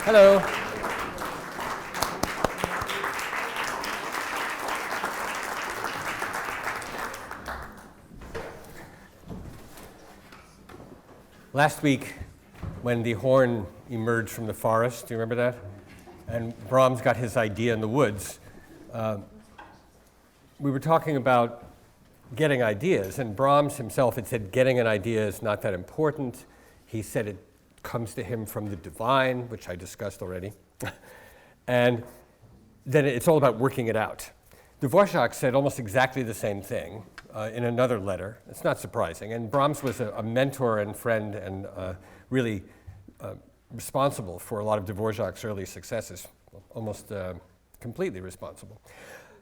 Hello. Last week, when the horn emerged from the forest, do you remember that? And Brahms got his idea in the woods. We were talking about getting ideas, and Brahms himself had said getting an idea is not that important. He said it comes to him from the divine, which I discussed already. And then it's all about working it out. Dvorak said almost exactly the same thing in another letter. It's not surprising. And Brahms was a mentor and friend and really responsible for a lot of Dvorak's early successes, almost completely responsible.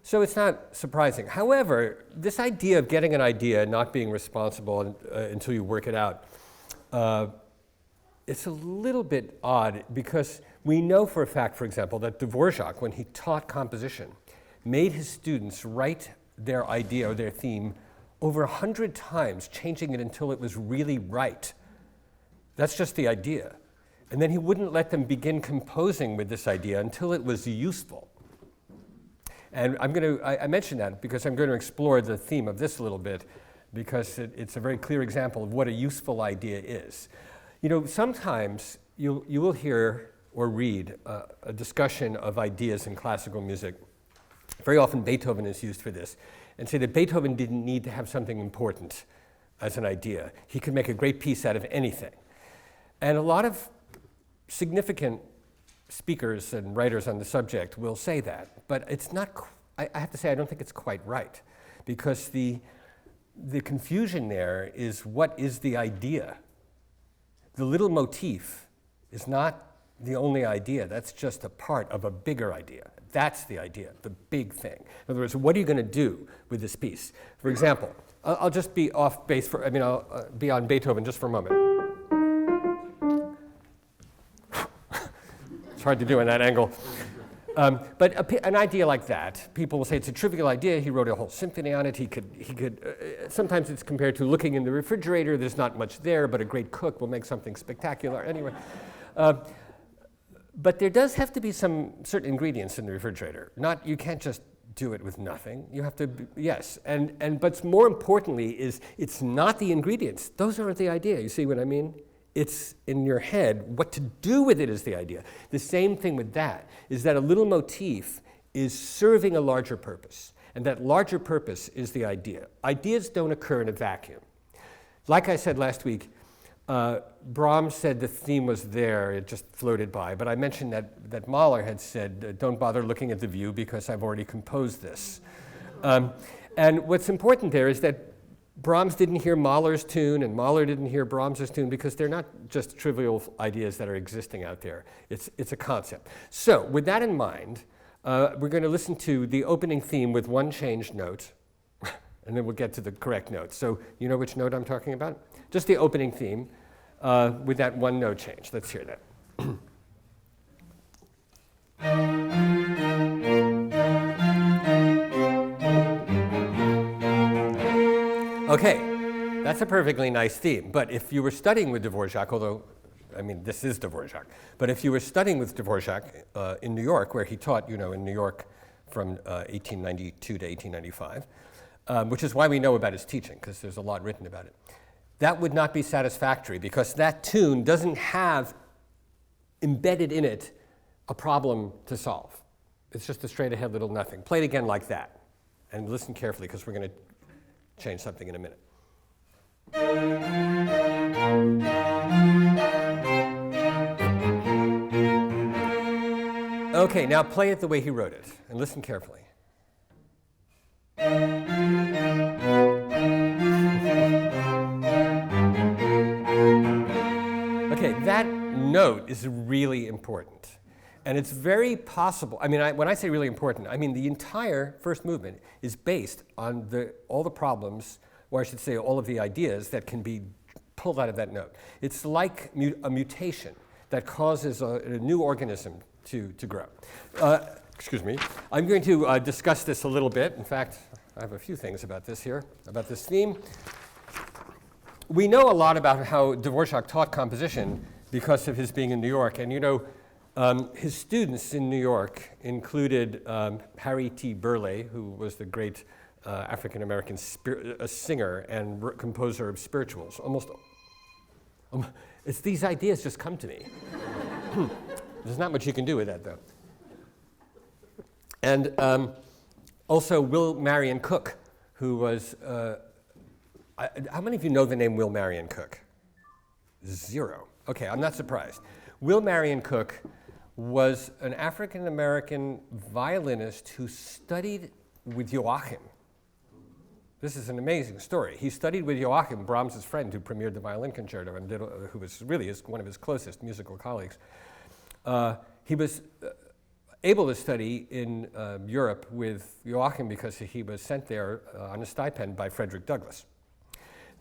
So it's not surprising. However, this idea of getting an idea and not being responsible until you work it out, it's a little bit odd because we know for a fact, for example, that Dvorak, when he taught composition, made his students write their idea or their theme over 100 times, changing it until it was really right. That's just the idea. And then he wouldn't let them begin composing with this idea until it was useful. And I mention that because I'm going to explore the theme of this a little bit because it's a very clear example of what a useful idea is. You know, sometimes you will hear or read a discussion of ideas in classical music. Very often Beethoven is used for this, and say that Beethoven didn't need to have something important as an idea. He could make a great piece out of anything. And a lot of significant speakers and writers on the subject will say that, but it's not, I have to say I don't think it's quite right, because the confusion there is what is the idea? The little motif is not the only idea. That's just a part of a bigger idea. That's the idea, the big thing. In other words, what are you going to do with this piece? For example, I'll just be off base I'll be on Beethoven just for a moment. It's hard to do in that angle. But an idea like that, people will say it's a trivial idea. He wrote a whole symphony on it. He could. Sometimes it's compared to looking in the refrigerator. There's not much there, but a great cook will make something spectacular. Anyway, but there does have to be some certain ingredients in the refrigerator. You can't just do it with nothing. You have to. Yes, but more importantly is it's not the ingredients. Those aren't the idea. You see what I mean? It's in your head. What to do with it is the idea. The same thing with that is that a little motif is serving a larger purpose, and that larger purpose is the idea. Ideas don't occur in a vacuum. Like I said last week, Brahms said the theme was there, it just floated by, but I mentioned that Mahler had said, don't bother looking at the view because I've already composed this. And what's important there is that Brahms didn't hear Mahler's tune, and Mahler didn't hear Brahms's tune, because they're not just trivial ideas that are existing out there. It's a concept. So, with that in mind, we're going to listen to the opening theme with one changed note, and then we'll get to the correct note. So, you know which note I'm talking about? Just the opening theme with that one note change. Let's hear that. Okay, that's a perfectly nice theme, but if you were studying with Dvorak, although, I mean, this is Dvorak, but if you were studying with Dvorak in New York, where he taught, in New York from 1892 to 1895, which is why we know about his teaching, because there's a lot written about it, that would not be satisfactory, because that tune doesn't have embedded in it a problem to solve. It's just a straight ahead little nothing. Play it again like that, and listen carefully, because we're going to change something in a minute. Okay, now play it the way he wrote it, and listen carefully. Okay, that note is really important. And it's very possible, when I say really important, I mean the entire first movement is based on all the problems, or I should say all of the ideas that can be pulled out of that note. It's like a mutation that causes a new organism to grow. Excuse me. I'm going to discuss this a little bit. In fact, I have a few things about this here, about this theme. We know a lot about how Dvorak taught composition because of his being in New York. And His students in New York included Harry T. Burleigh, who was the great African-American singer and composer of spirituals. It's these ideas just come to me. There's not much you can do with that, though. And also Will Marion Cook, who was, how many of you know the name Will Marion Cook? 0. Okay, I'm not surprised. Will Marion Cook was an African-American violinist who studied with Joachim. This is an amazing story. He studied with Joachim, Brahms's friend, who premiered the violin concerto and who was really one of his closest musical colleagues. He was able to study in Europe with Joachim because he was sent there on a stipend by Frederick Douglass.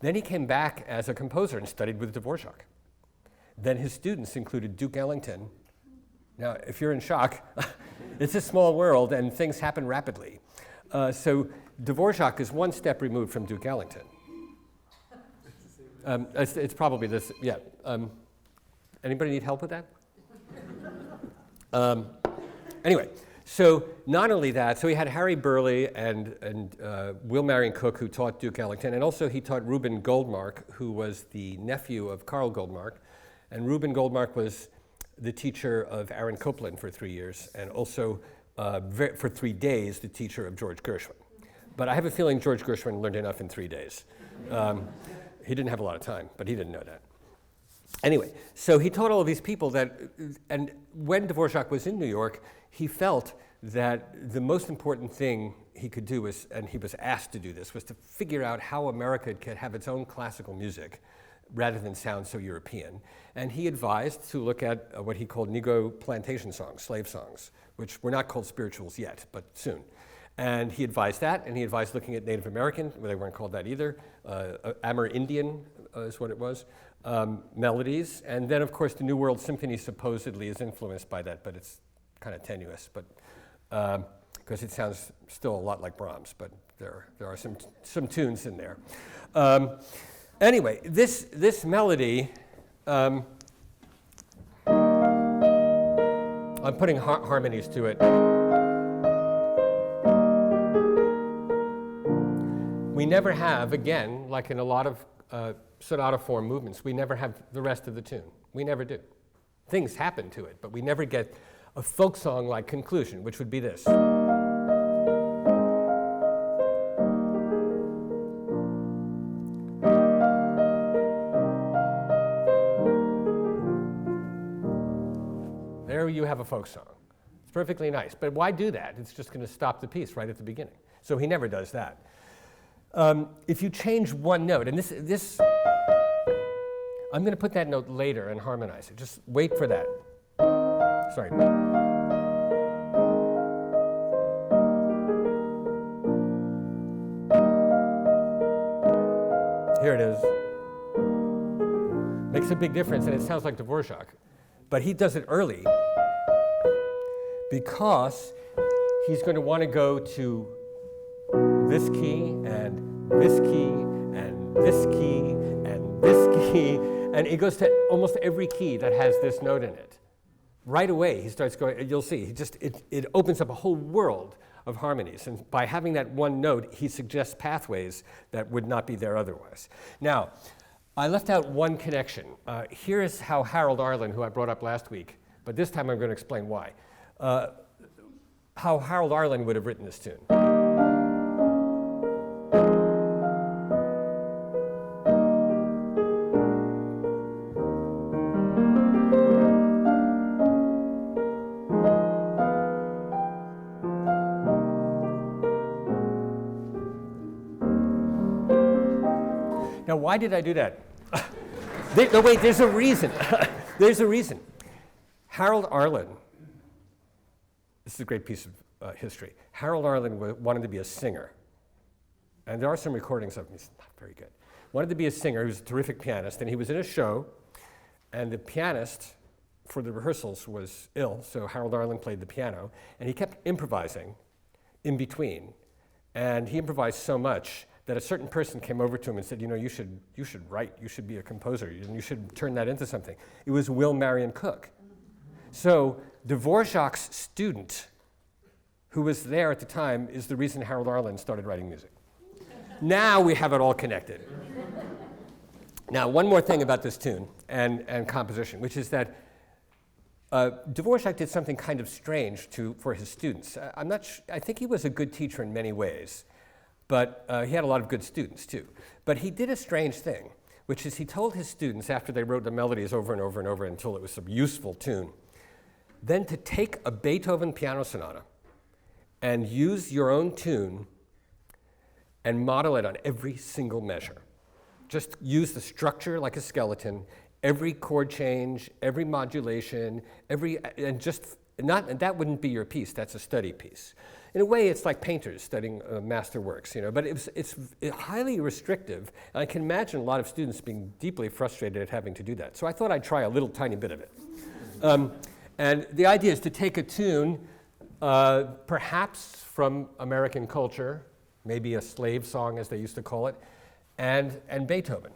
Then he came back as a composer and studied with Dvorak. Then his students included Duke Ellington. Now, if you're in shock, it's a small world and things happen rapidly. So Dvorak is one step removed from Duke Ellington. It's probably this, yeah. Anybody need help with that? Anyway, so not only that, so he had Harry Burleigh and Will Marion Cook, who taught Duke Ellington, and also he taught Reuben Goldmark, who was the nephew of Carl Goldmark. And Reuben Goldmark was the teacher of Aaron Copland for 3 years, and also for 3 days, the teacher of George Gershwin. But I have a feeling George Gershwin learned enough in 3 days. He didn't have a lot of time, but he didn't know that. Anyway, so he taught all of these people that, and when Dvorak was in New York, he felt that the most important thing he could do was, and he was asked to do this, was to figure out how America could have its own classical music rather than sound so European. And he advised to look at what he called Negro plantation songs, slave songs, which were not called spirituals yet, but soon. And he advised that, and he advised looking at Native American, well, they weren't called that either, Amerindian is what it was, melodies. And then, of course, the New World Symphony supposedly is influenced by that, but it's kind of tenuous, but because it sounds still a lot like Brahms, but there are some tunes in there. Anyway, this melody, I'm putting harmonies to it. We never have, again, like in a lot of sonata form movements, we never have the rest of the tune. We never do. Things happen to it, but we never get a folk song-like conclusion, which would be this. There you have a folk song. It's perfectly nice, but why do that? It's just going to stop the piece right at the beginning. So he never does that. If you change one note, and this, I'm going to put that note later and harmonize it. Just wait for that. Sorry. Here it is. Makes a big difference, and it sounds like Dvorak. But he does it early because he's going to want to go to this key, and this key, and this key, and this key, and he goes to almost every key that has this note in it. Right away, he starts going, you'll see, it opens up a whole world of harmonies, and by having that one note, he suggests pathways that would not be there otherwise. Now, I left out one connection. Here is how Harold Arlen, who I brought up last week, but this time I'm going to explain why, how Harold Arlen would have written this tune. Now, why did I do that? No, wait, there's a reason. There's a reason. Harold Arlen, this is a great piece of history. Harold Arlen wanted to be a singer. And there are some recordings of him. He's not very good. Wanted to be a singer. He was a terrific pianist. And he was in a show, and the pianist for the rehearsals was ill, so Harold Arlen played the piano. And he kept improvising in between. And he improvised so much that a certain person came over to him and said, you know, you should write, you should be a composer, and you should turn that into something. It was Will Marion Cook. So Dvorak's student, who was there at the time, is the reason Harold Arlen started writing music. Now we have it all connected. Now, one more thing about this tune and composition, which is that Dvorak did something kind of strange for his students. I think he was a good teacher in many ways, but he had a lot of good students too. But he did a strange thing, which is he told his students, after they wrote the melodies over and over and over until it was a useful tune, then to take a Beethoven piano sonata and use your own tune and model it on every single measure. Just use the structure like a skeleton, every chord change, every modulation, and that wouldn't be your piece, that's a study piece. In a way, it's like painters studying master works, but it's highly restrictive, and I can imagine a lot of students being deeply frustrated at having to do that. So I thought I'd try a little tiny bit of it. And the idea is to take a tune, perhaps from American culture, maybe a slave song as they used to call it, and Beethoven.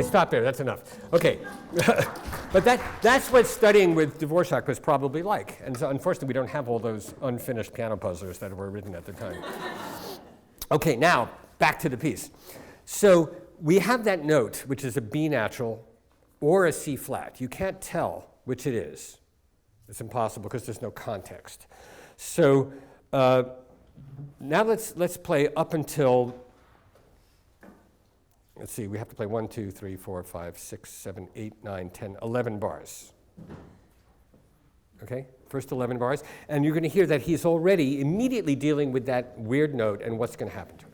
Stop there, that's enough. Okay, but that's what studying with Dvorak was probably like. And so unfortunately, we don't have all those unfinished piano puzzlers that were written at the time. Okay, now back to the piece. So we have that note, which is a B natural or a C flat. You can't tell which it is. It's impossible because there's no context. So now let's play up until. Let's see, we have to play 1, 2, 3, 4, 5, 6, 7, 8, 9, 10, 11 bars. Okay, first 11 bars. And you're going to hear that he's already immediately dealing with that weird note and what's going to happen to it.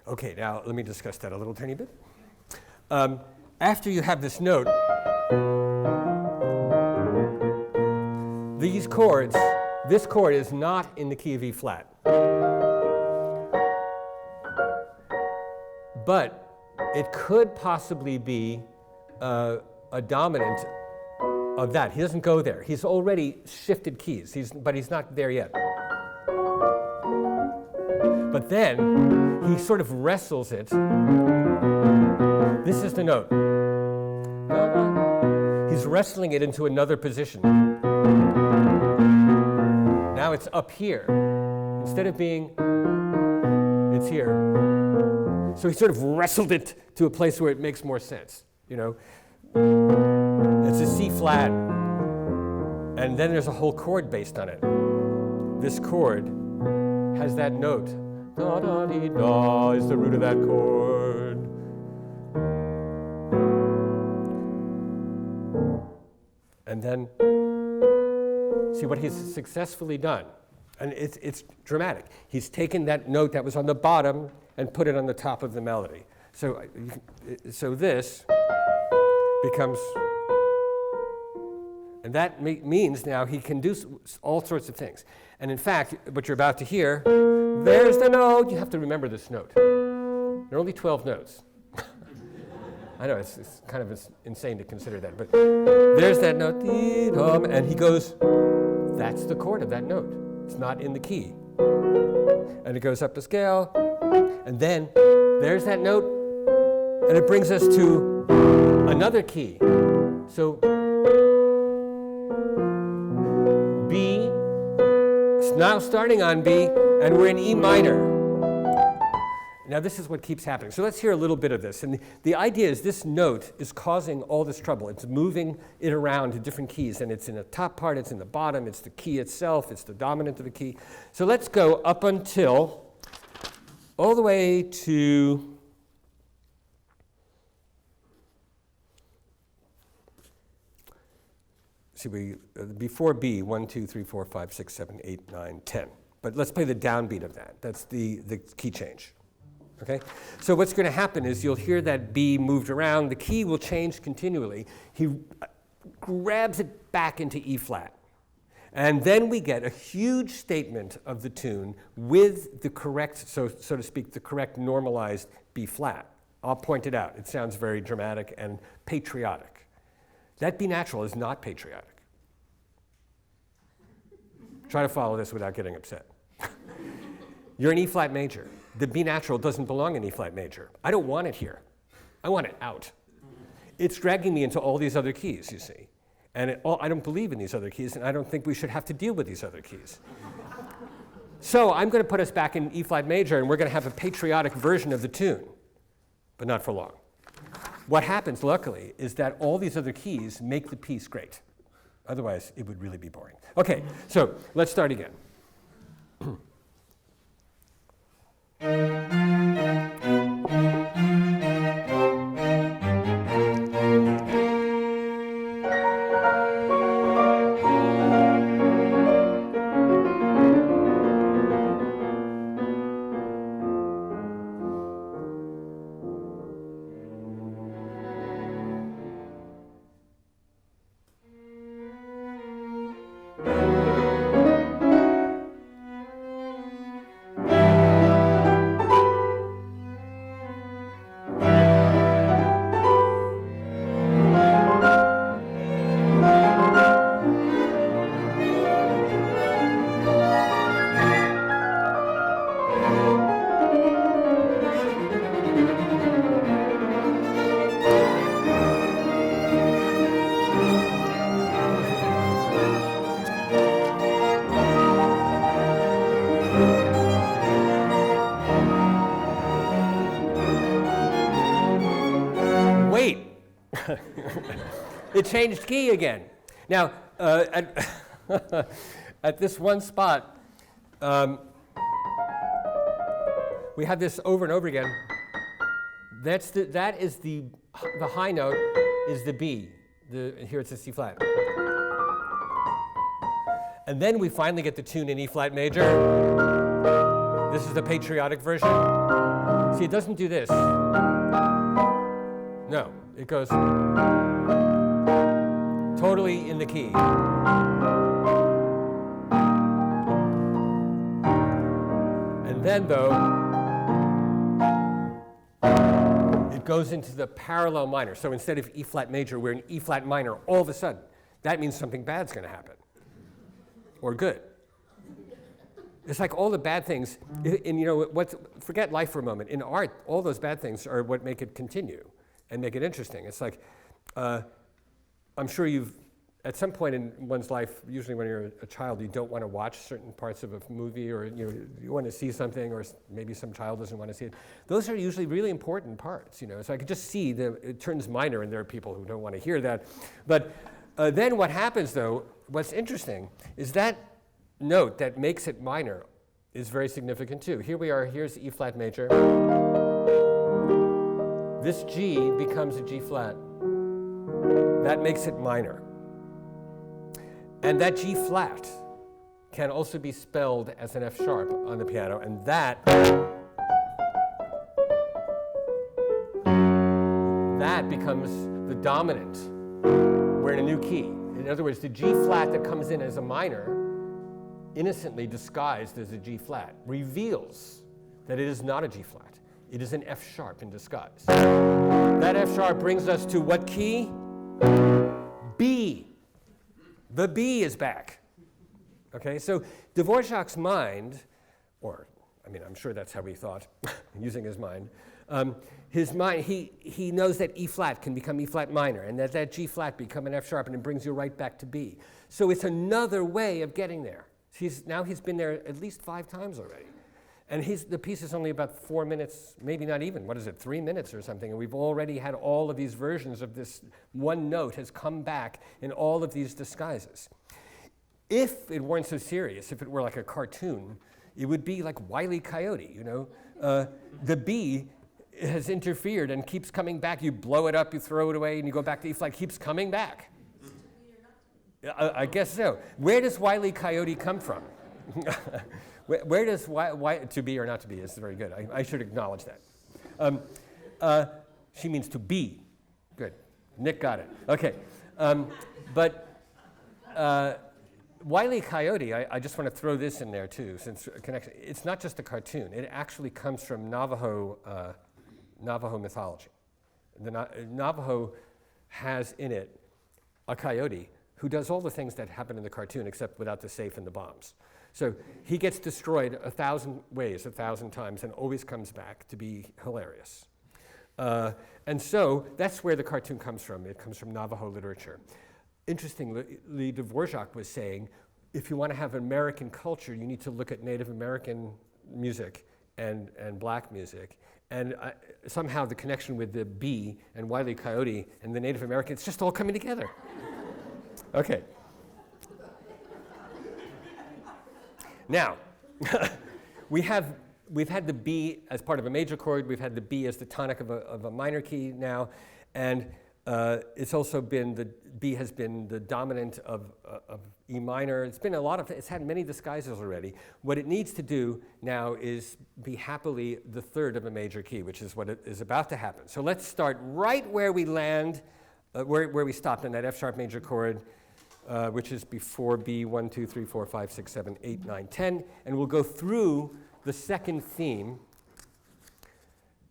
Okay, now let me discuss that a little tiny bit. After you have this note, these chords, this chord is not in the key of E flat. But it could possibly be a dominant of that. He doesn't go there. He's already shifted keys, but he's not there yet. But then he sort of wrestles it. This is the note. He's wrestling it into another position. Now it's up here. Instead of being, it's here. So he sort of wrestled it to a place where it makes more sense. It's a C flat. And then there's a whole chord based on it. This chord has that note. Da da dee da is the root of that chord. And then see what he's successfully done. And it's dramatic. He's taken that note that was on the bottom and put it on the top of the melody. So this becomes, and that means now he can do all sorts of things. And in fact, what you're about to hear, there's the note. You have to remember this note. There are only 12 notes. I know, it's kind of insane to consider that, but there's that note, and he goes, that's the chord of that note. It's not in the key. And it goes up the scale, and then there's that note, and it brings us to another key. So B, it's now starting on B, and we're in E minor. Now this is what keeps happening. So let's hear a little bit of this. And the idea is this note is causing all this trouble. It's moving it around to different keys, and it's in the top part, it's in the bottom, it's the key itself, it's the dominant of the key. So let's go up until all the way to before B, 1, 2, 3, 4, 5, 6, 7, 8, 9, 10. But let's play the downbeat of that. That's the key change. Okay? So what's going to happen is you'll hear that B moved around. The key will change continually. He grabs it back into E flat. And then we get a huge statement of the tune with the correct, so to speak, the correct normalized B flat. I'll point it out. It sounds very dramatic and patriotic. That B natural is not patriotic. Try to follow this without getting upset. You're in E flat major. The B natural doesn't belong in E flat major. I don't want it here. I want it out. It's dragging me into all these other keys, you see. And I don't believe in these other keys, and I don't think we should have to deal with these other keys. So I'm going to put us back in E flat major, and we're going to have a patriotic version of the tune, but not for long. What happens, luckily, is that all these other keys make the piece great. Otherwise, it would really be boring. Okay, so let's start again. It changed key again. Now, at this one spot, we have this over and over again. That is the high note is the B. Here it's a C flat. And then we finally get the tune in E flat major. This is the patriotic version. See, it doesn't do this. No, it goes totally in the key. And then, though, it goes into the parallel minor. So instead of E flat major, we're in E flat minor all of a sudden. That means something bad's going to happen. Or good. It's like all the bad things, and you know, forget life for a moment. In art, all those bad things are what make it continue and make it interesting. It's like, I'm sure you've, at some point in one's life, usually when you're a child, you don't want to watch certain parts of a movie, or you want to see something, or maybe some child doesn't want to see it. Those are usually really important parts, you know. So I could just see it turns minor, and there are people who don't want to hear that. But then what happens, though, what's interesting is that note that makes it minor is very significant too. Here we are, here's E flat major. This G becomes a G flat. That makes it minor. And that G flat can also be spelled as an F sharp on the piano, and that becomes the dominant. We're in a new key. In other words, the G flat that comes in as a minor, innocently disguised as a G flat, reveals that it is not a G flat. It is an F sharp in disguise. That F sharp brings us to what key? B. The B is back. Okay, so Dvorak's mind, or I mean, I'm sure that's how he thought, using his mind. He knows that E flat can become E flat minor, and that G flat become an F sharp, and it brings you right back to B. So it's another way of getting there. Now he's been there at least 5 times already. And the piece is only about 4 minutes, maybe not even, 3 minutes or something, and we've already had all of these versions of this one note has come back in all of these disguises. If it weren't so serious, if it were like a cartoon, it would be like Wile E. Coyote, you know. The B has interfered and keeps coming back. You blow it up, you throw it away, and you go back to E flat, keeps coming back. I guess so. Where does Wile E. Coyote come from? Where does to be or not to be is very good. I should acknowledge that. She means to be. Good. Nick got it. Okay. But Wile E. Coyote, I just want to throw this in there too, since connection. It's not just a cartoon. It actually comes from Navajo mythology. The Navajo has in it a coyote who does all the things that happen in the cartoon except without the safe and the bombs. So he gets destroyed 1,000 ways, 1,000 times, and always comes back to be hilarious. And so that's where the cartoon comes from. It comes from Navajo literature. Interestingly, Dvorak was saying, if you want to have American culture, you need to look at Native American music and black music. And somehow the connection with the bee and Wile E. Coyote and the Native American, it's just all coming together. Okay. Now, we've had the B as part of a major chord. We've had the B as the tonic of a minor key now. And it's also been, the B has been the dominant of E minor. It's been it's had many disguises already. What it needs to do now is be happily the third of a major key, which is what is about to happen. So let's start right where we land, where we stopped in that F sharp major chord, which is before B, 1, 2, 3, 4, 5, 6, 7, 8, 9, 10. And we'll go through the second theme.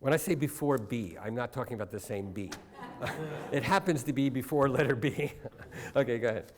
When I say before B, I'm not talking about the same B. It happens to be before letter B. Okay, go ahead.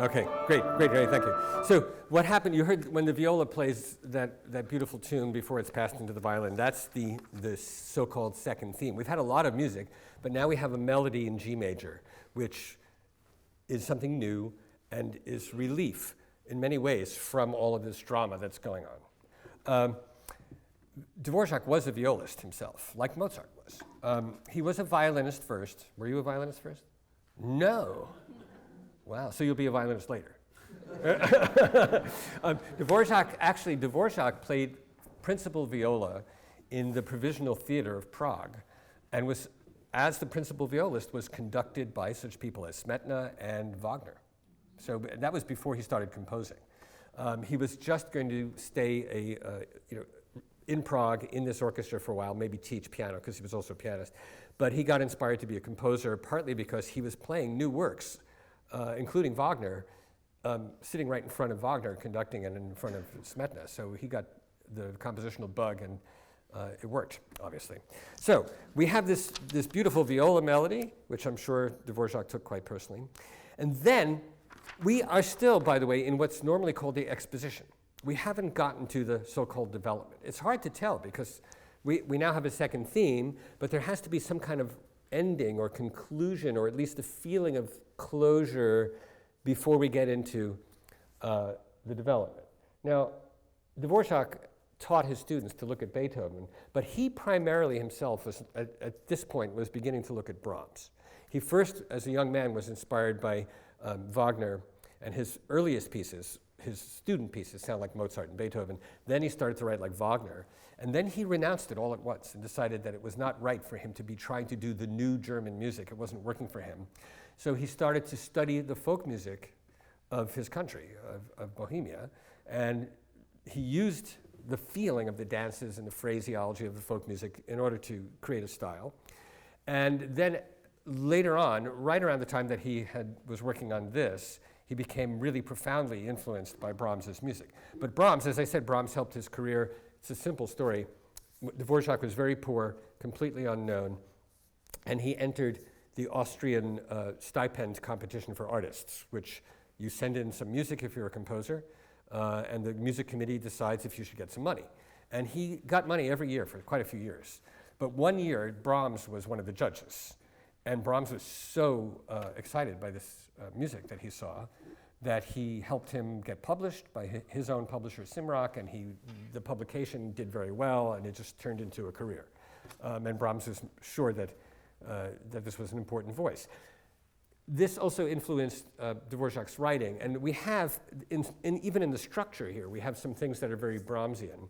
Okay, great, thank you. So what happened, you heard when the viola plays that beautiful tune before it's passed into the violin, that's the so-called second theme. We've had a lot of music, but now we have a melody in G major, which is something new and is relief in many ways from all of this drama that's going on. Dvorak was a violist himself, like Mozart was. He was a violinist first. Were you a violinist first? No. Wow, so you'll be a violinist later. Dvorak played principal viola in the Provisional Theater of Prague, and was, as the principal violist, was conducted by such people as Smetana and Wagner. So that was before he started composing. He was just going to stay in Prague in this orchestra for a while, maybe teach piano, because he was also a pianist. But he got inspired to be a composer, partly because he was playing new works, including Wagner, sitting right in front of Wagner, conducting it in front of Smetana. So he got the compositional bug, and it worked, obviously. So we have this beautiful viola melody, which I'm sure Dvorak took quite personally. And then we are still, by the way, in what's normally called the exposition. We haven't gotten to the so-called development. It's hard to tell because we now have a second theme, but there has to be some kind of ending or conclusion, or at least a feeling of closure before we get into the development. Now, Dvorak taught his students to look at Beethoven, but he primarily himself was, at this point, was beginning to look at Brahms. He first, as a young man, was inspired by Wagner, and his earliest pieces, his student pieces, sound like Mozart and Beethoven. Then he started to write like Wagner, and then he renounced it all at once and decided that it was not right for him to be trying to do the new German music. It wasn't working for him. So he started to study the folk music of his country, of Bohemia, and he used the feeling of the dances and the phraseology of the folk music in order to create a style. And then later on, right around the time that he was working on this, he became really profoundly influenced by Brahms's music. But Brahms, as I said, Brahms helped his career. It's a simple story. Dvorak was very poor, completely unknown, and he entered the Austrian stipend competition for artists, which you send in some music if you're a composer, and the music committee decides if you should get some money. And he got money every year for quite a few years. But one year, Brahms was one of the judges. And Brahms was so excited by this music that he saw that he helped him get published by his own publisher, Simrock, and the publication did very well, and it just turned into a career. And Brahms was sure that this was an important voice. This also influenced Dvorak's writing, and we have, even in the structure here, we have some things that are very Brahmsian.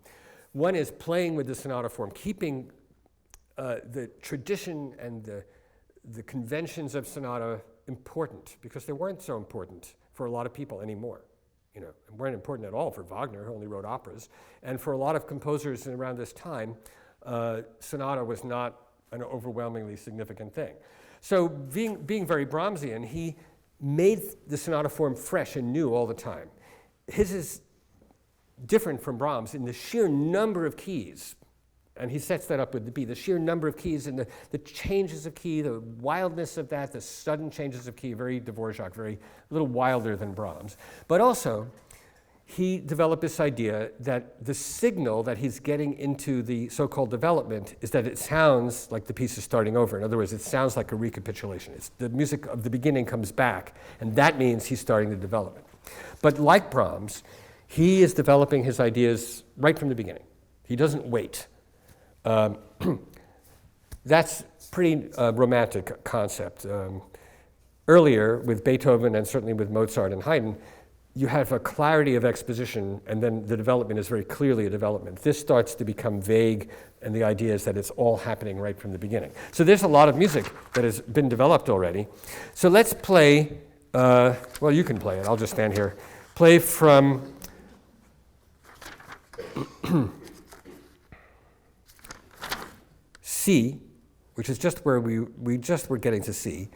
One is playing with the sonata form, keeping the tradition and the conventions of sonata important, because they weren't so important for a lot of people anymore. You know, and weren't important at all for Wagner, who only wrote operas. And for a lot of composers around this time, sonata was not an overwhelmingly significant thing. So being very Brahmsian, he made the sonata form fresh and new all the time. His is different from Brahms in the sheer number of keys. And he sets that up with the B, the sheer number of keys and the changes of key, the wildness of that, the sudden changes of key, very Dvorak, very a little wilder than Brahms. But also, he developed this idea that the signal that he's getting into the so-called development is that it sounds like the piece is starting over. In other words, it sounds like a recapitulation. It's the music of the beginning comes back, and that means he's starting the development. But like Brahms, he is developing his ideas right from the beginning. He doesn't wait. That's pretty romantic concept. Earlier, with Beethoven and certainly with Mozart and Haydn, you have a clarity of exposition, and then the development is very clearly a development. This starts to become vague, and the idea is that it's all happening right from the beginning. So there's a lot of music that has been developed already. So let's play, well, you can play it. I'll just stand here. Play from C, which is just where we just were getting to C.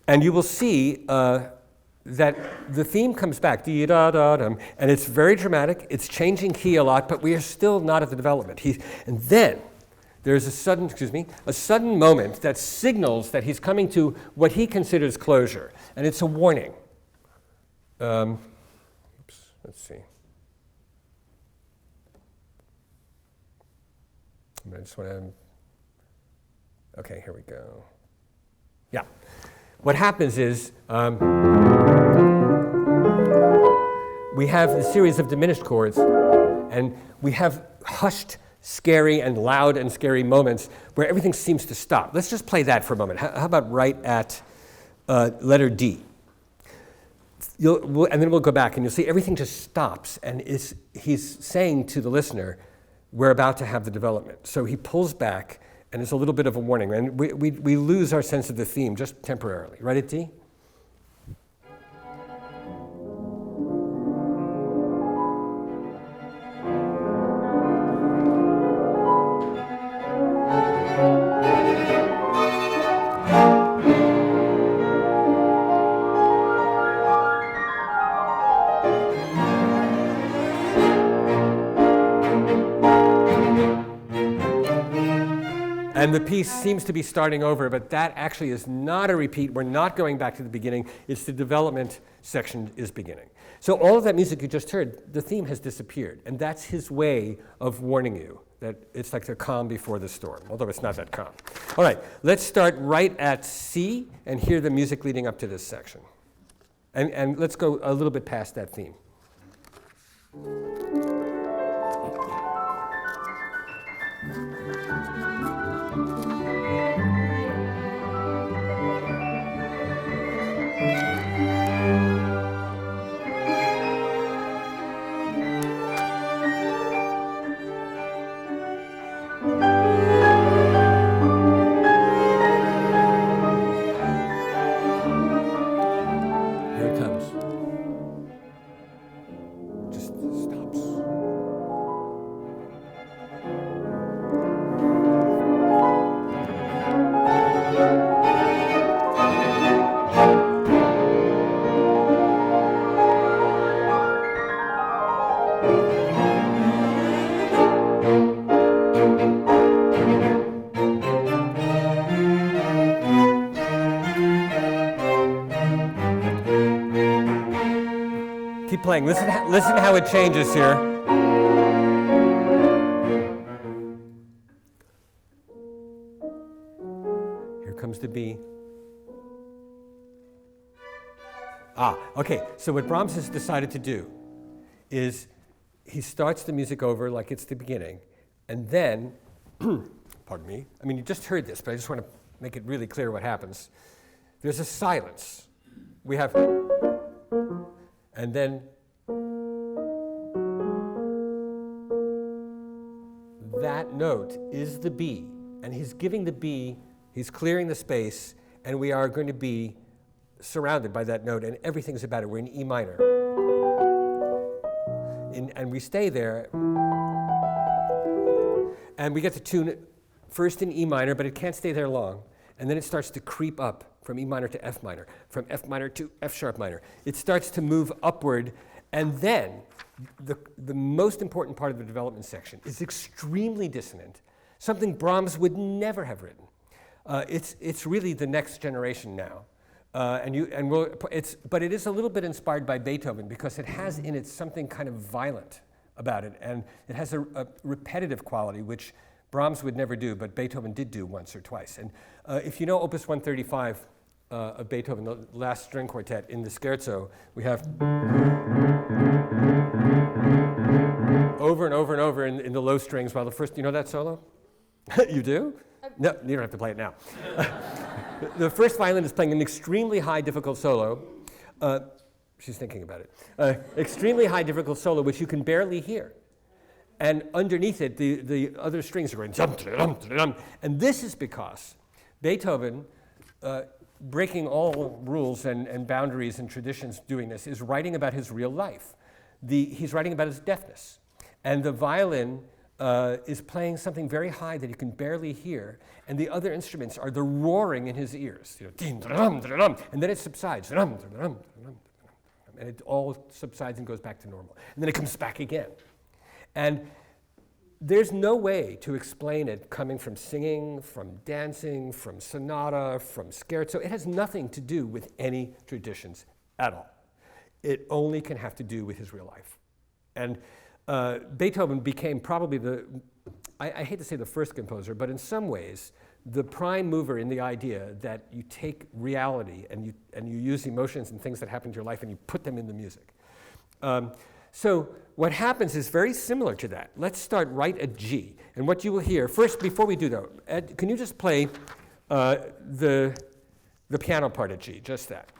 And you will see that the theme comes back, dee-da-da-dum, and it's very dramatic. It's changing key a lot, but we are still not at the development. And then there's a sudden moment that signals that he's coming to what he considers closure, and it's a warning. Let's see. I just want to, okay, here we go. Yeah. What happens is we have a series of diminished chords, and we have hushed, scary, and loud and scary moments where everything seems to stop. Let's just play that for a moment. How about right at letter D? And then we'll go back, and you'll see everything just stops, and he's saying to the listener, we're about to have the development. So he pulls back, and it's a little bit of a warning. And we lose our sense of the theme just temporarily. Right at D? And the piece seems to be starting over, but that actually is not a repeat. We're not going back to the beginning. It's the development section is beginning. So all of that music you just heard, the theme has disappeared. And that's his way of warning you that it's like the calm before the storm, although it's not that calm. All right, let's start right at C and hear the music leading up to this section. And let's go a little bit past that theme. Here it comes. Just stops. keep playing. Listen how it changes here. Here comes the B. Okay, so what Brahms has decided to do is he starts the music over like it's the beginning, and then, pardon me, I mean, you just heard this, but I just want to make it really clear what happens. There's a silence. We have, and then that note is the B, and he's giving the B, he's clearing the space, and we are going to be surrounded by that note, and everything's about it. We're in E minor. And we stay there, and we get to tune it first in E minor, but it can't stay there long. And then it starts to creep up from E minor to F minor, from F minor to F sharp minor. It starts to move upward, and then the most important part of the development section is extremely dissonant, something Brahms would never have written. It's really the next generation now. But it is a little bit inspired by Beethoven because it has in it something kind of violent about it, and it has a repetitive quality which Brahms would never do, but Beethoven did do once or twice. And if you know Opus 135 of Beethoven, the last string quartet in the scherzo, we have over and over and over in the low strings while the first, you know that solo? You do? No, you don't have to play it now. The first violin is playing an extremely high difficult solo. She's thinking about it. Extremely high difficult solo, which you can barely hear. And underneath it, the other strings are going dum. And this is because Beethoven, breaking all rules and boundaries and traditions doing this, is writing about his real life. He's writing about his deafness. And the violin is playing something very high that he can barely hear, and the other instruments are the roaring in his ears. You know, and then it subsides. And it all subsides and goes back to normal. And then it comes back again. And there's no way to explain it coming from singing, from dancing, from sonata, from scherzo. It has nothing to do with any traditions at all. It only can have to do with his real life. And Beethoven became probably I hate to say the first composer, but in some ways, the prime mover in the idea that you take reality and you use emotions and things that happen to your life and you put them in the music. So what happens is very similar to that. Let's start right at G. And what you will hear, first, before we do that, Ed, can you just play the piano part at G, just that.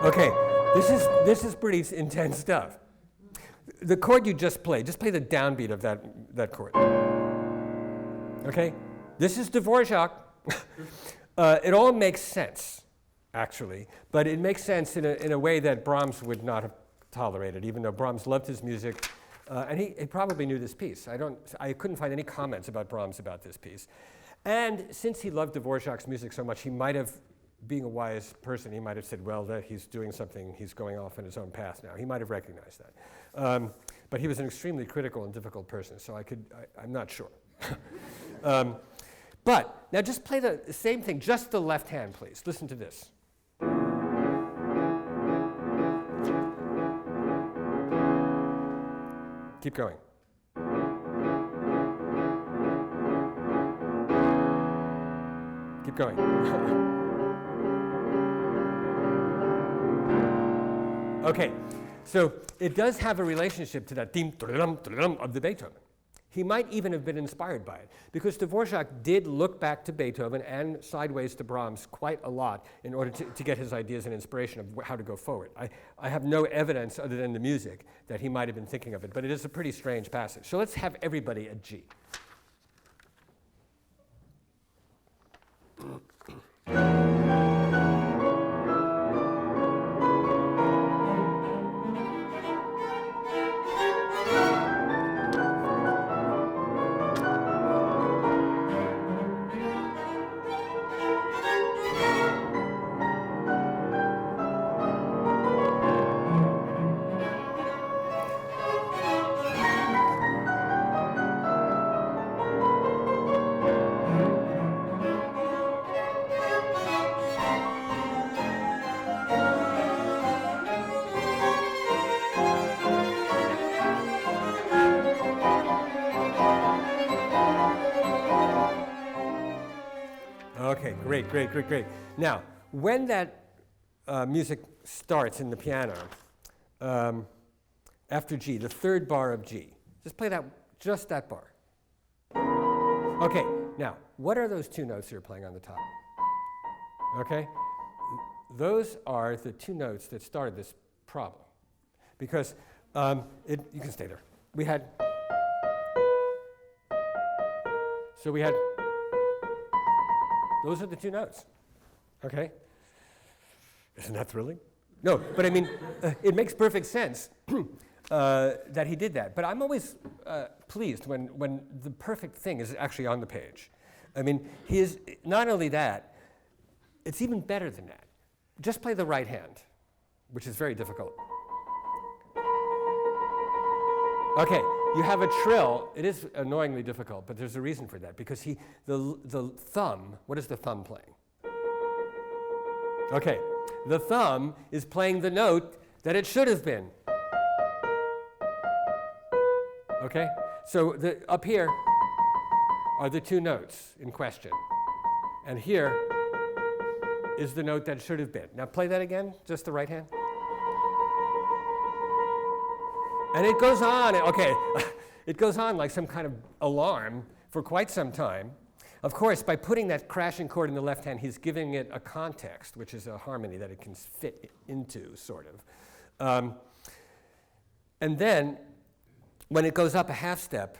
Okay, this is pretty intense stuff. The chord you just play the downbeat of that chord. Okay, this is Dvorak. It all makes sense, actually, but it makes sense in a way that Brahms would not have tolerated, even though Brahms loved his music, and he probably knew this piece. I couldn't find any comments about Brahms about this piece. And since he loved Dvorak's music so much, he might have, being a wise person, he might have said, well, that he's doing something, he's going off on his own path now. He might have recognized that. But he was an extremely critical and difficult person, so I'm not sure. But now just play the same thing, just the left hand, please. Listen to this. Keep going. Keep going. Okay, so it does have a relationship to that dim of the Beethoven. He might even have been inspired by it, because Dvorak did look back to Beethoven and sideways to Brahms quite a lot in order to get his ideas and inspiration of how to go forward. I have no evidence other than the music that he might have been thinking of it, but it is a pretty strange passage. So let's have everybody at G. Great, great, great, great. Now, when that music starts in the piano, after G, the third bar of G, just play that, just that bar. Okay, now, what are those two notes you're playing on the top? Okay, those are the two notes that started this problem. Because, you can stay there. We had, so we had, those are the two notes, okay? Isn't that thrilling? No, but I mean, it makes perfect sense that he did that. But I'm always pleased when the perfect thing is actually on the page. I mean, he is, not only that, it's even better than that. Just play the right hand, which is very difficult. Okay, you have a trill. It is annoyingly difficult, but there's a reason for that, because the thumb, what is the thumb playing? Okay, the thumb is playing the note that it should have been. Okay, so up here are the two notes in question, and here is the note that should have been. Now play that again, just the right hand. And it goes on, okay, it goes on like some kind of alarm for quite some time. Of course, by putting that crashing chord in the left hand, he's giving it a context, which is a harmony that it can fit into, sort of. And then, when it goes up a half step,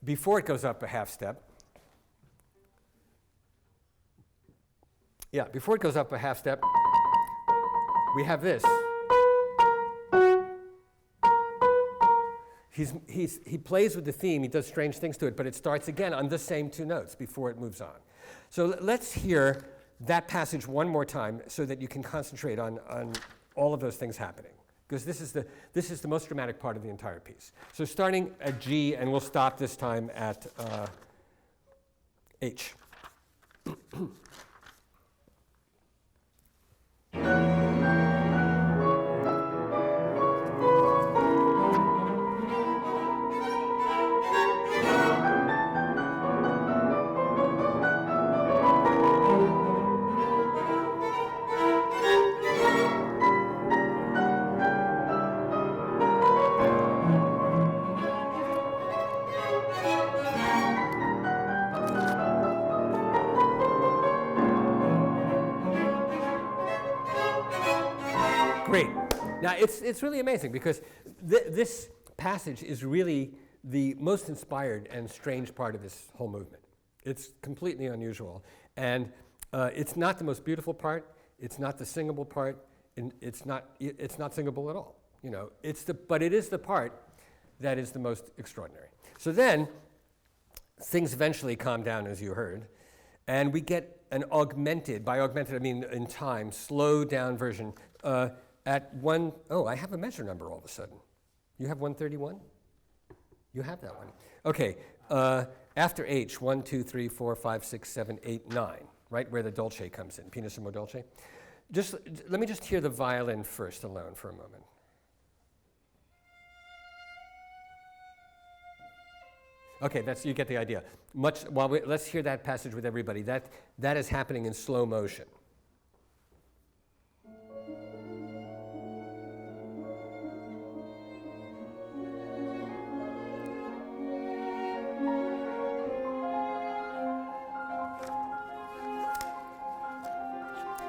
before it goes up a half step, before it goes up a half step, we have this. He plays with the theme, he does strange things to it, but it starts again on the same two notes before it moves on. So let's hear that passage one more time so that you can concentrate on all of those things happening. Because this is the most dramatic part of the entire piece. So starting at G, and we'll stop this time at H. Great. Now, it's really amazing because this passage is really the most inspired and strange part of this whole movement. It's completely unusual. And it's not the most beautiful part. It's not the singable part. And it's not singable at all. You know, but it is the part that is the most extraordinary. So then, things eventually calm down, as you heard. And we get an augmented, by augmented I mean in time, slowed down version at one, oh, I have a measure number all of a sudden. You have 131? You have that one. Okay, after H, 1, 2, 3, 4, 5, 6, 7, 8, 9, right where the dolce comes in, pianissimo dolce. Let me just hear the violin first alone for a moment. Okay, you get the idea. Let's hear that passage with everybody. That is happening in slow motion.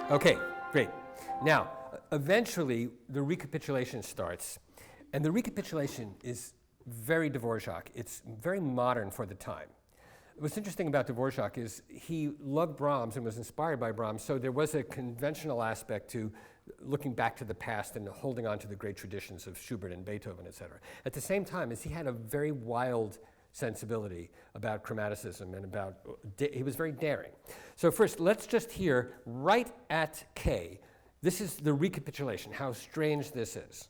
Okay, great. Now, eventually, the recapitulation starts, and the recapitulation is very Dvorak. It's very modern for the time. What's interesting about Dvorak is he loved Brahms and was inspired by Brahms, so there was a conventional aspect to looking back to the past and holding on to the great traditions of Schubert and Beethoven, etc. At the same time, he had a very wild sensibility about chromaticism and he was very daring. So first, let's just hear right at K. This is the recapitulation, how strange this is.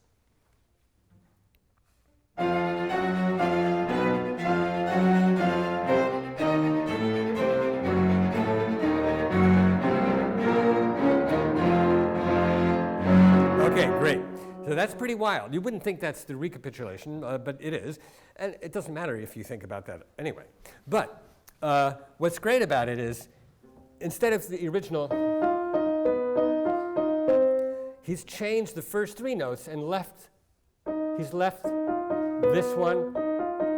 Okay, great. So that's pretty wild. You wouldn't think that's the recapitulation, but it is. And it doesn't matter if you think about that anyway. But what's great about it is instead of the original, he's changed the first three notes and he's left this one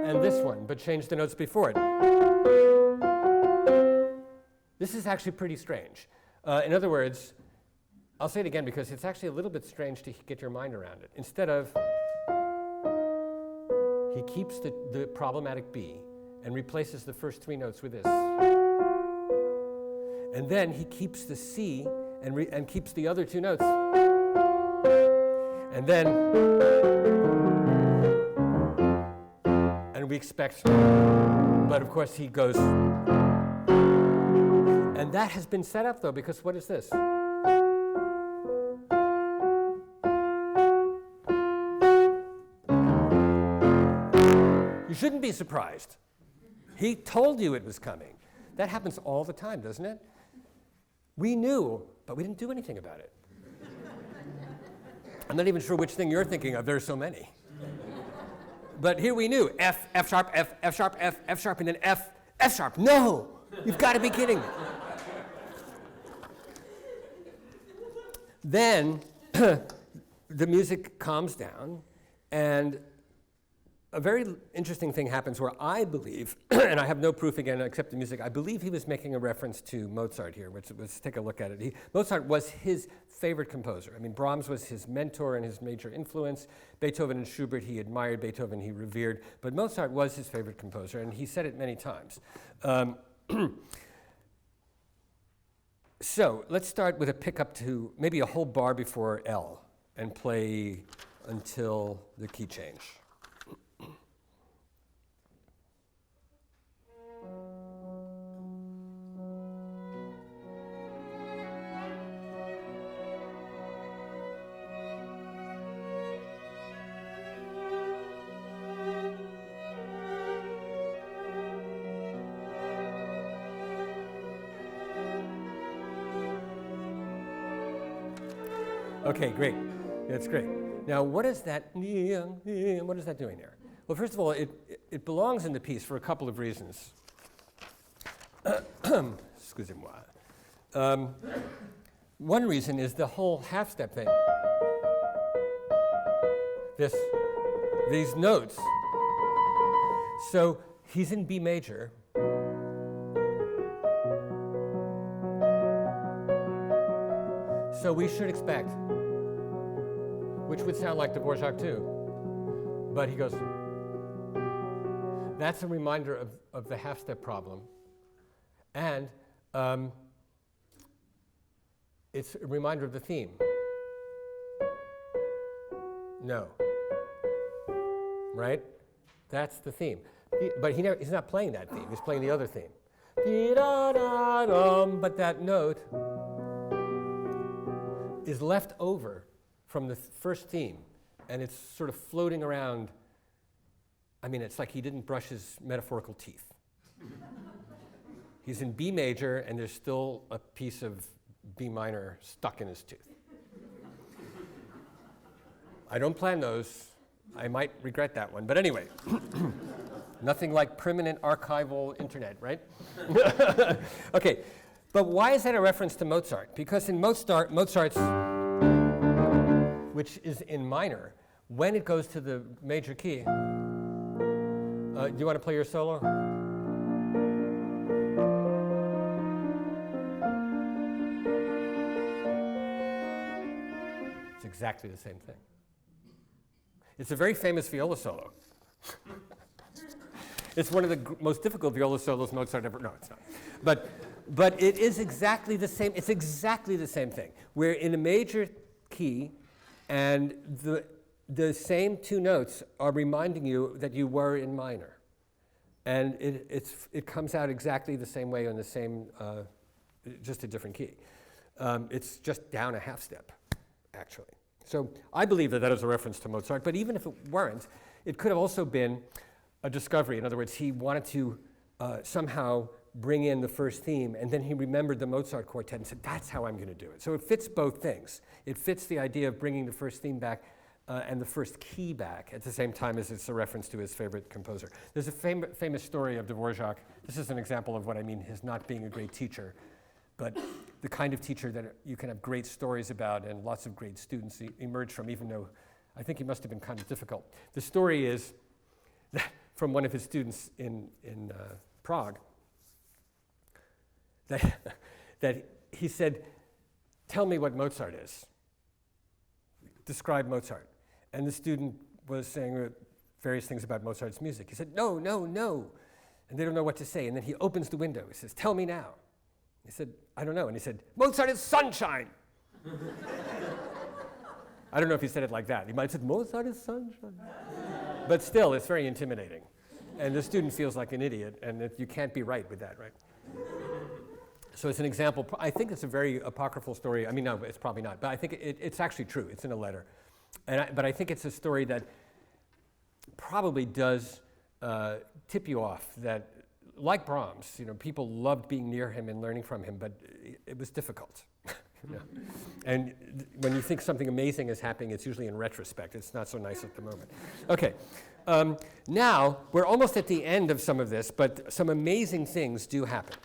and this one, but changed the notes before it. This is actually pretty strange. In other words, I'll say it again because it's actually a little bit strange to get your mind around it. Instead of, he keeps the problematic B and replaces the first three notes with this. And then he keeps the C and keeps the other two notes. And then, and we expect, but of course he goes, and that has been set up though, because what is this? You shouldn't be surprised. He told you it was coming. That happens all the time, doesn't it? We knew, but we didn't do anything about it. I'm not even sure which thing you're thinking of. There's so many. But here we knew. F, F sharp, F, F sharp, F, F sharp, and then F, F sharp. No! You've got to be kidding me. Then the music calms down, and a very interesting thing happens where I believe, and I have no proof again except the music, I believe he was making a reference to Mozart here, which let's take a look at it. Mozart was his favorite composer. I mean, Brahms was his mentor and his major influence. Beethoven and Schubert, he admired. Beethoven, he revered. But Mozart was his favorite composer, and he said it many times. So let's start with a pickup to maybe a whole bar before L and play until the key change. Okay, great. That's great. Now, what is that doing there? Well, first of all, it belongs in the piece for a couple of reasons. Excusez-moi. One reason is the whole half-step thing. These notes. So he's in B major. So we should expect, which would sound like Dvorak too, but he goes, that's a reminder of the half-step problem, and it's a reminder of the theme. No. Right? That's the theme. But he's not playing that theme, he's playing the other theme. But that note is left over from the first theme, and it's sort of floating around. I mean, it's like he didn't brush his metaphorical teeth. He's in B major, and there's still a piece of B minor stuck in his tooth. I don't plan those. I might regret that one, but anyway. Nothing like permanent archival internet, right? Okay. But why is that a reference to Mozart? Because in Mozart's, which is in minor, when it goes to the major key, do you want to play your solo? It's exactly the same thing. It's a very famous viola solo. It's one of the most difficult viola solos Mozart ever, no, it's not. But it is exactly the same, it's exactly the same thing. We're in a major key, and the same two notes are reminding you that you were in minor. And it comes out exactly the same way on the same, just a different key. It's just down a half step, actually. So I believe that is a reference to Mozart, but even if it weren't, it could have also been a discovery. In other words, he wanted to somehow bring in the first theme, and then he remembered the Mozart quartet and said, that's how I'm going to do it. So it fits both things. It fits the idea of bringing the first theme back and the first key back at the same time as it's a reference to his favorite composer. There's a famous story of Dvorak. This is an example of what I mean, his not being a great teacher. but the kind of teacher that you can have great stories about and lots of great students emerge from, even though I think he must have been kind of difficult. The story is that from one of his students in Prague, that he said, "Tell me what Mozart is. Describe Mozart." And the student was saying various things about Mozart's music. He said, "No, no, no." And they don't know what to say. And then he opens the window. He says, "Tell me now." He said, "I don't know." And he said, "Mozart is sunshine." I don't know if he said it like that. He might have said, "Mozart is sunshine." But still, it's very intimidating. And the student feels like an idiot, and you can't be right with that, right? So it's an example. I think it's a very apocryphal story. I mean, no, it's probably not. But I think it's actually true. It's in a letter. But I think it's a story that probably does tip you off that, like Brahms, people loved being near him and learning from him, but it was difficult. And when you think something amazing is happening, it's usually in retrospect. It's not so nice at the moment. Okay. Now, we're almost at the end of some of this, but some amazing things do happen.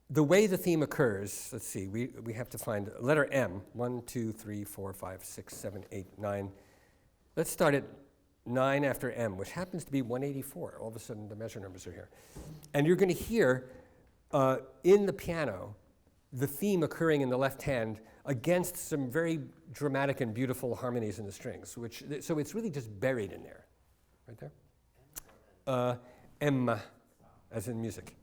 The way the theme occurs, let's see, we have to find letter M. 1, 2, 3, 4, 5, 6, 7, 8, 9. Let's start at 9 after M, which happens to be 184. All of a sudden, the measure numbers are here. And you're going to hear in the piano the theme occurring in the left hand against some very dramatic and beautiful harmonies in the strings, so it's really just buried in there. Right there? M, as in music.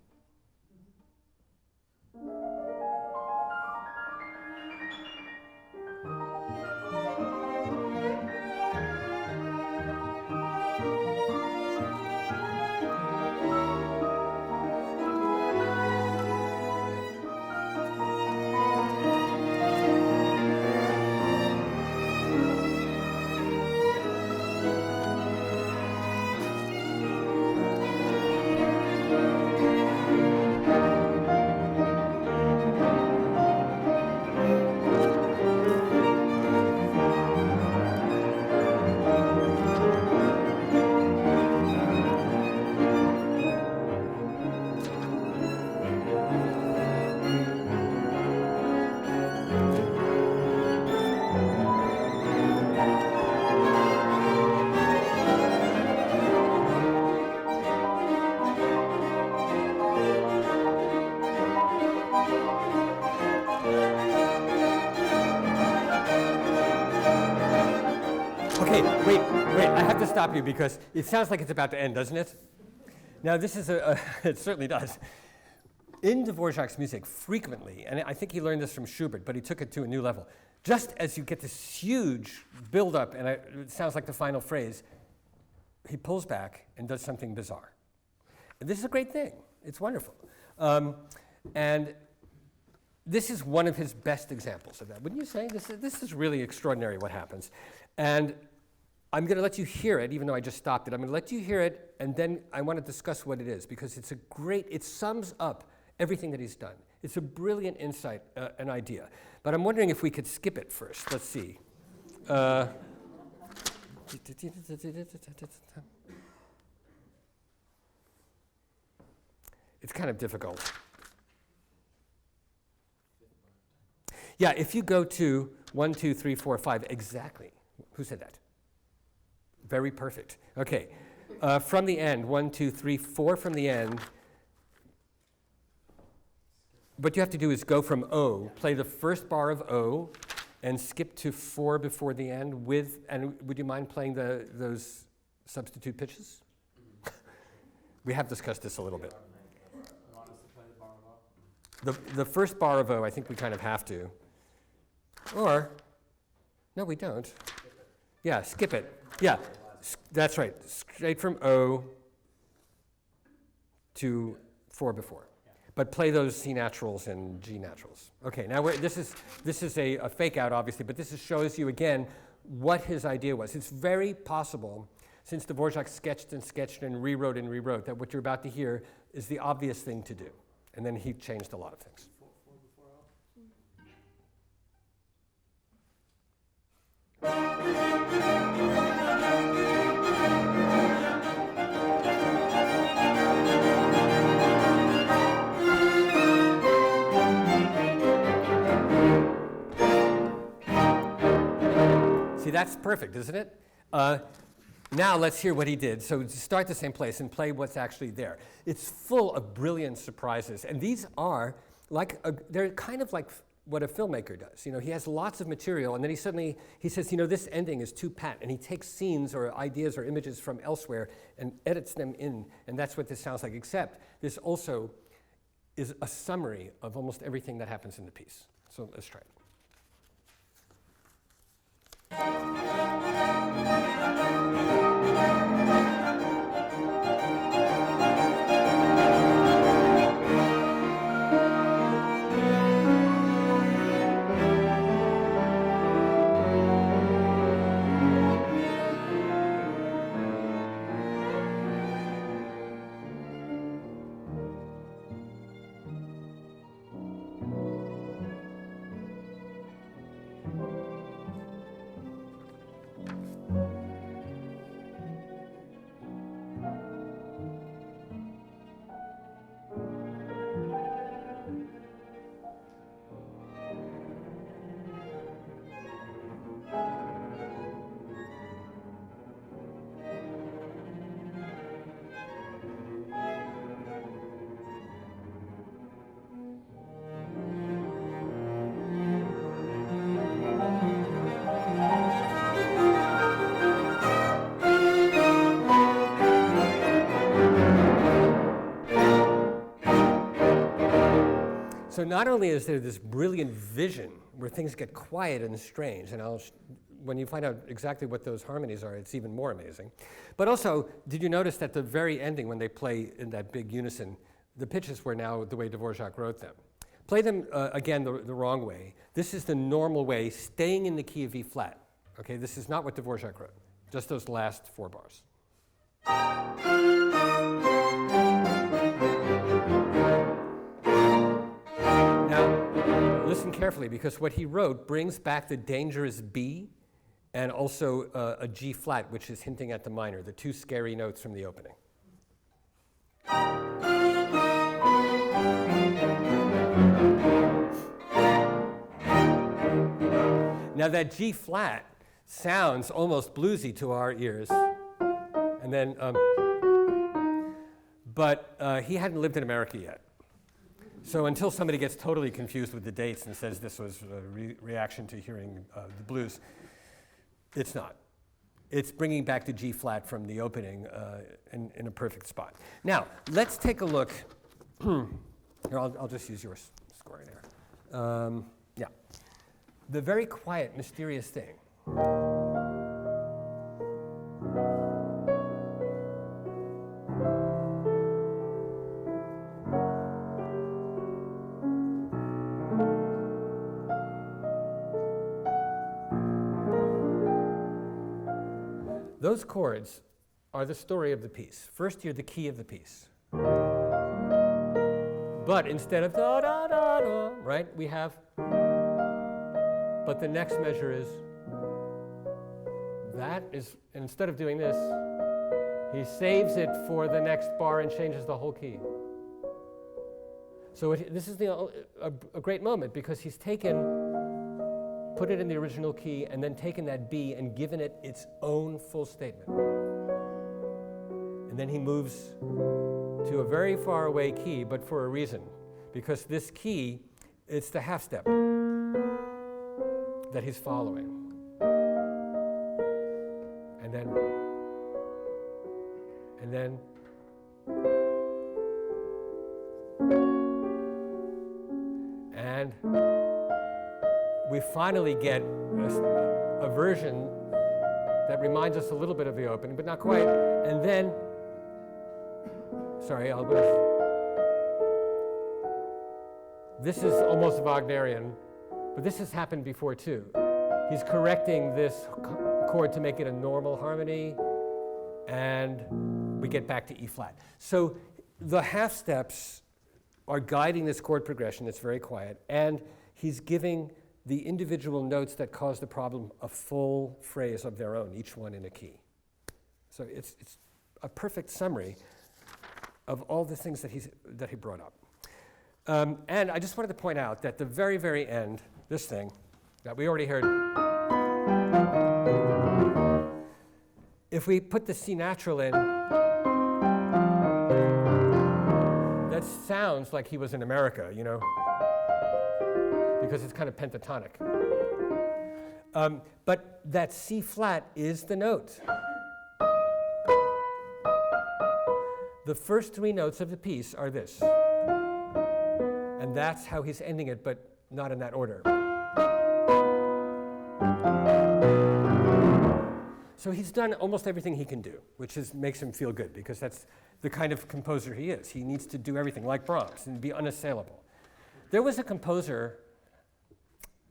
Stop you because it sounds like it's about to end, doesn't it? Now this is it certainly does. In Dvorak's music, frequently, and I think he learned this from Schubert, but he took it to a new level. Just as you get this huge build-up, and it sounds like the final phrase, he pulls back and does something bizarre. And this is a great thing. It's wonderful. And this is one of his best examples of that. Wouldn't you say? This is really extraordinary what happens. And I'm going to let you hear it, even though I just stopped it. I'm going to let you hear it, and then I want to discuss what it is, because it sums up everything that he's done. It's a brilliant insight, an idea. But I'm wondering if we could skip it first. Let's see. It's kind of difficult. Yeah, if you go to 1, 2, 3, 4, 5, exactly. Who said that? Very perfect. Okay. From the end, 1, 2, 3, 4 from the end. What you have to do is go from O, play the first bar of O, and skip to 4 before the end and would you mind playing those substitute pitches? We have discussed this a little bit. The first bar of O, I think we kind of have to. Or, no, we don't. Yeah, skip it. Yeah, that's right. Straight from O to 4 before. But play those C naturals and G naturals. Okay, now this is a fake out, obviously, but this shows you again what his idea was. It's very possible, since Dvorak sketched and rewrote, that what you're about to hear is the obvious thing to do. And then he changed a lot of things. that's perfect, isn't it? Now let's hear what he did. So start the same place and play what's actually there. It's full of brilliant surprises, and these are they're kind of like what a filmmaker does. You know, he has lots of material, and then he says, you know, this ending is too pat, and he takes scenes or ideas or images from elsewhere and edits them in, and that's what this sounds like, except this also is a summary of almost everything that happens in the piece. So let's try it. So not only is there this brilliant vision where things get quiet and strange, and when you find out exactly what those harmonies are, it's even more amazing. But also, did you notice that the very ending, when they play in that big unison, the pitches were now the way Dvorak wrote them. Play them, again, the wrong way. This is the normal way, staying in the key of E flat. Okay, this is not what Dvorak wrote, just those last 4 bars. Now, listen carefully, because what he wrote brings back the dangerous B and also a G flat, which is hinting at the minor, the 2 scary notes from the opening. Now that G flat sounds almost bluesy to our ears, and then, but he hadn't lived in America yet. So until somebody gets totally confused with the dates and says this was a reaction to hearing the blues, it's not. It's bringing back the G flat from the opening in a perfect spot. Now, let's take a look. Here, I'll just use your scoring there. Yeah. The very quiet, mysterious thing. Those chords are the story of the piece. First, you're the key of the piece. But instead of da da da da, right, we have, but the next measure is, that is, instead of doing this, he saves it for the next bar and changes the whole key. So this is a great moment, because he's put it in the original key, and then taken that B and given it its own full statement. And then he moves to a very far away key, but for a reason. Because this key, it's the half step that he's following. And then, and we finally get a version that reminds us a little bit of the opening, but not quite. And then, sorry, this is almost Wagnerian, but this has happened before too. He's correcting this chord to make it a normal harmony, and we get back to E flat. So the half steps are guiding this chord progression. It's very quiet, and he's giving the individual notes that cause the problem a full phrase of their own, each one in a key. So it's a perfect summary of all the things that he brought up. And I just wanted to point out that the very, very end, this thing that we already heard, if we put the C natural in, that sounds like he was in America, you know, because it's kind of pentatonic. But that C flat is the note. The first three notes of the piece are this. And that's how he's ending it, but not in that order. So he's done almost everything he can do, which makes him feel good, because that's the kind of composer he is. He needs to do everything, like Brahms, and be unassailable. There was a composer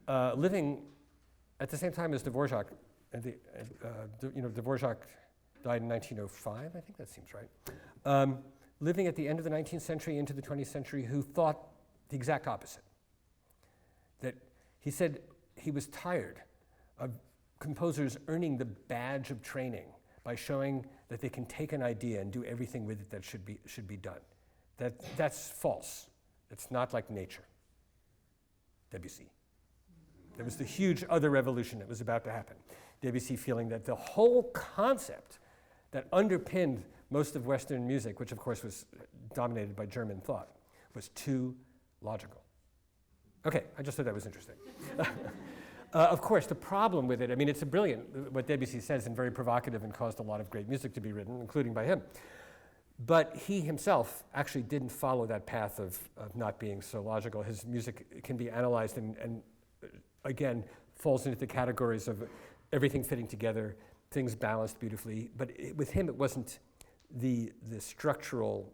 living at the same time as Dvorak. Dvorak died in 1905, I think that seems right. Living at the end of the 19th century into the 20th century, who thought the exact opposite. That he said he was tired of composers earning the badge of training by showing that they can take an idea and do everything with it that should be done. That's false. It's not like nature. Debussy. There was the huge other revolution that was about to happen. Debussy feeling that the whole concept that underpinned most of Western music, which of course was dominated by German thought, was too logical. Okay, I just thought that was interesting. Of course, the problem with it, I mean, it's brilliant, what Debussy says, and very provocative, and caused a lot of great music to be written, including by him. But he himself actually didn't follow that path of not being so logical. His music can be analyzed and again, falls into the categories of everything fitting together, things balanced beautifully. But with him, it wasn't the structural,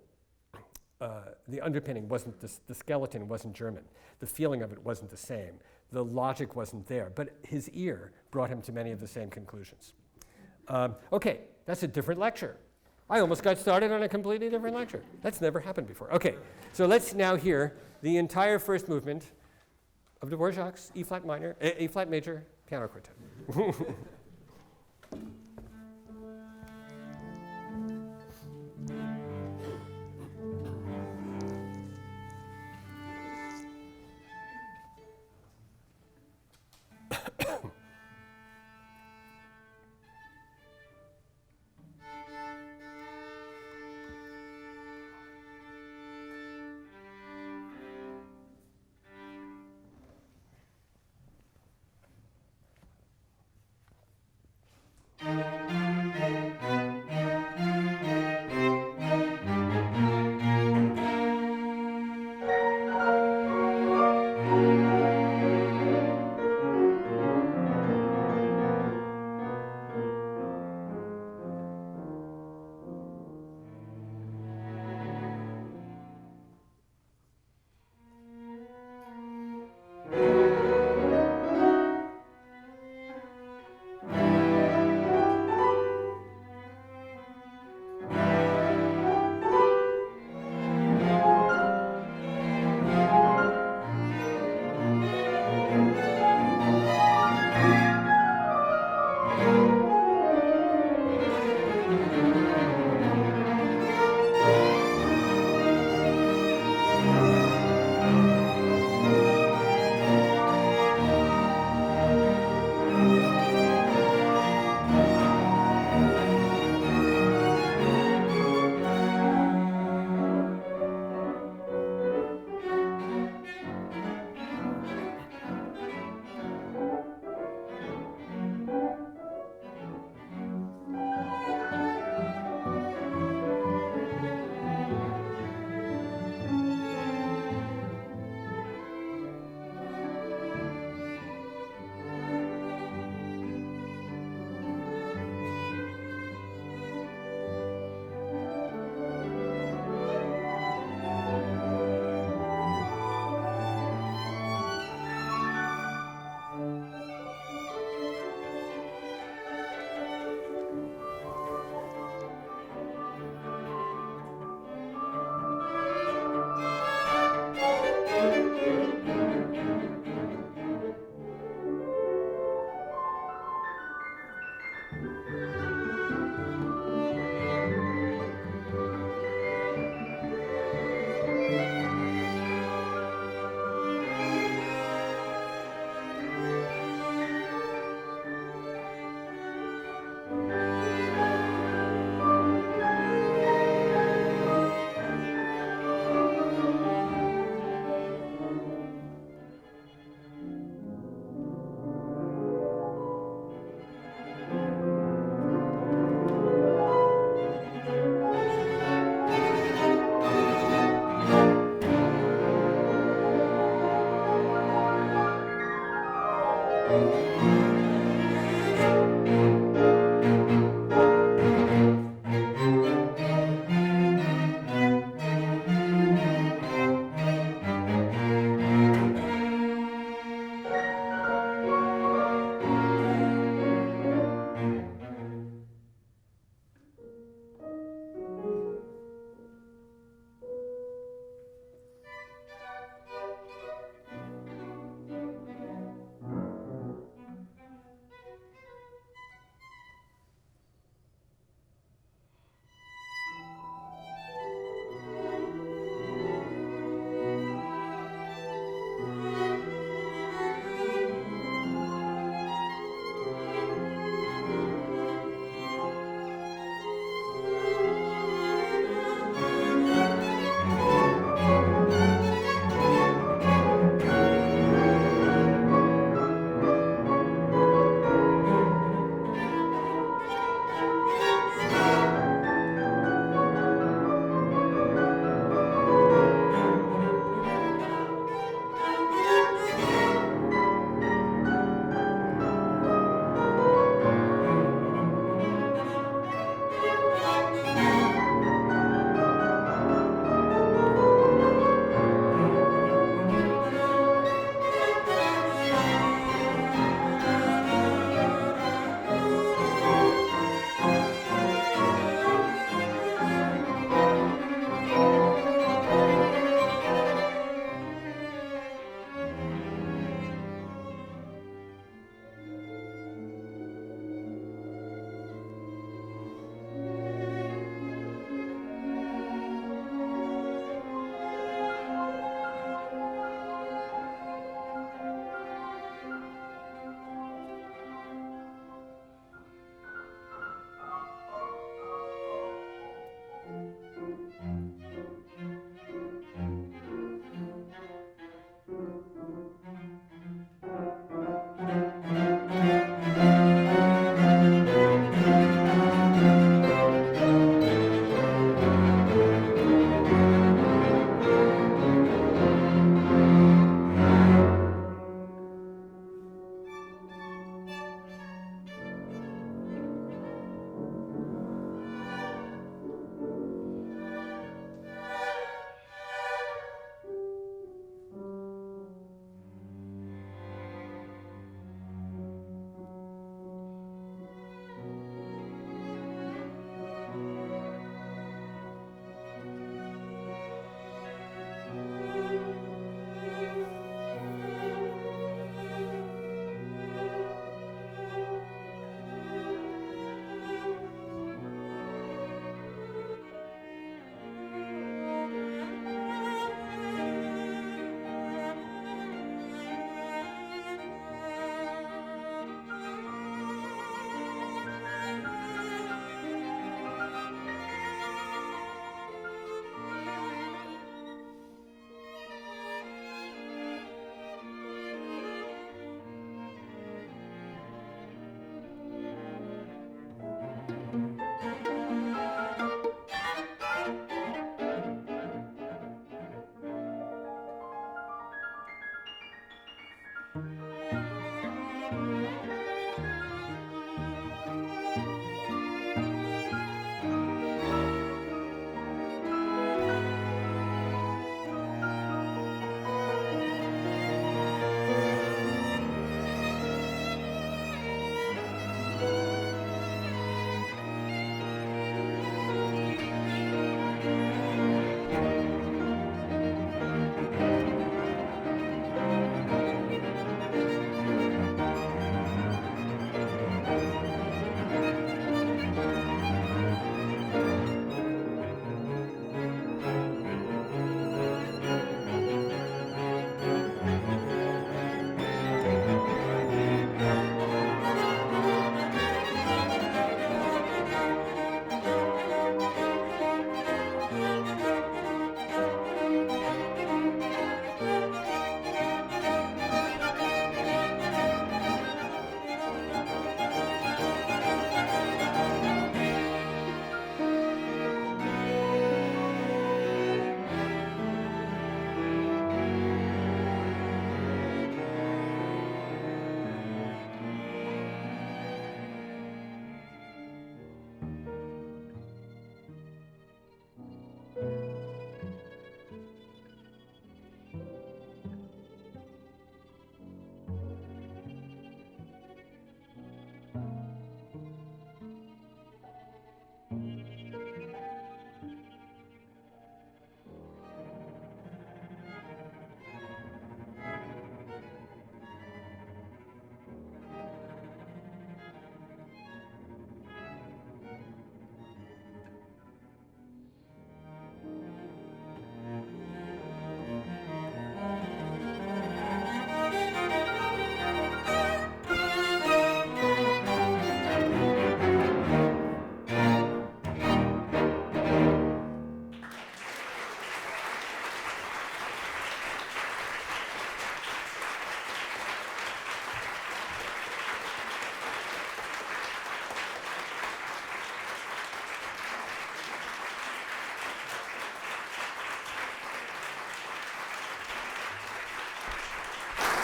the underpinning wasn't, the skeleton wasn't German. The feeling of it wasn't the same. The logic wasn't there. But his ear brought him to many of the same conclusions. Okay, that's a different lecture. I almost got started on a completely different lecture. That's never happened before. Okay, so let's now hear the entire first movement of Dvorak's E flat major piano quartet.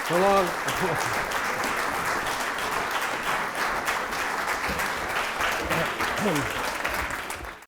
So long.